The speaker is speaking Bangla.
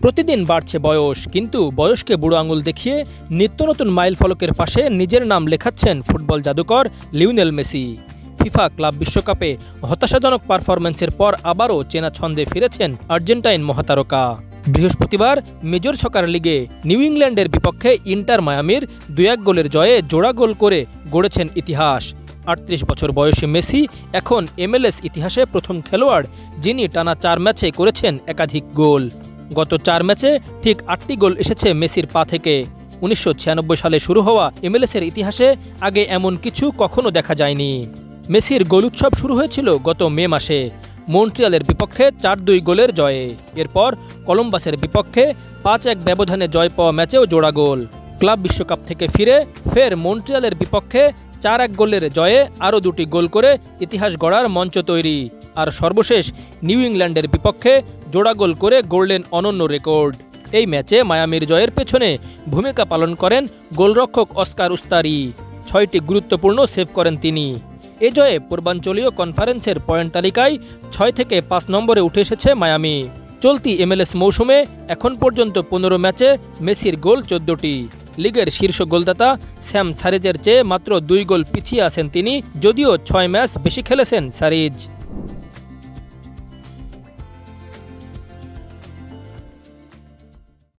প্রতিদিন বাড়ছে বয়স, কিন্তু বয়সকে বুড়ো আঙুল দেখিয়ে নিত্য নতুন মাইল ফলকের পাশে নিজের নাম লেখাচ্ছেন ফুটবল জাদুকর লিওনেল মেসি। ফিফা ক্লাব বিশ্বকাপে হতাশাজনক পারফরম্যান্সের পর আবারও চেনা ছন্দে ফিরেছেন আর্জেন্টাইন মহাতারকা। বৃহস্পতিবার মেজর সকার লিগে নিউ ইংল্যান্ডের বিপক্ষে ইন্টার মায়ামির 2-1 গোলের জয়ে জোড়া গোল করে গড়েছেন ইতিহাস। 38 বছর বয়সী মেসি এখন MLS ইতিহাসে প্রথম খেলোয়াড় যিনি টানা 4 ম্যাচে করেছেন একাধিক গোল। গত 4 ম্যাচে ঠিক 8টি গোল এসেছে মেসির পা থেকে। 1996 সালে শুরু হওয়া MLS-এর ইতিহাসে আগে এমন কিছু কখনো দেখা যায়নি। মেসির গোল উৎসব শুরু হয়েছিল গত মে মাসে মন্ট্রিয়ালের বিপক্ষে 4-2 গোলের জয়ে। এরপর কলম্বাসের বিপক্ষে 5-1 ব্যবধানে জয় পাওয়া ম্যাচেও জোড়া গোল। ক্লাব বিশ্বকাপ থেকে ফিরে ফের মন্ট্রিয়ালের বিপক্ষে 4-1 গোলের জয়ে আরও 2টি গোল করে ইতিহাস গড়ার মঞ্চ তৈরি। আর সর্বশেষ নিউ ইংল্যান্ডের বিপক্ষে জোড়া গোল করে গড়লেন অনন্য রেকর্ড। এই ম্যাচে মায়ামির জয়ের পেছনে ভূমিকা পালন করেন গোলরক্ষক অস্কার উস্তারি। 6টি গুরুত্বপূর্ণ সেভ করেন তিনি। এ জয়ে পূর্বাঞ্চলীয় কনফারেন্সের পয়েন্ট তালিকায় 6 থেকে 5 নম্বরে উঠে এসেছে মায়ামি। চলতি MLS মৌসুমে এখন পর্যন্ত 15 ম্যাচে মেসির গোল 14টি। লিগের শীর্ষ গোলদাতা স্যাম সারিজের চেয়ে মাত্র 2 গোল পিছিয়ে আছেন তিনি, যদিও 6 ম্যাচ বেশি খেলেছেন সারিজ।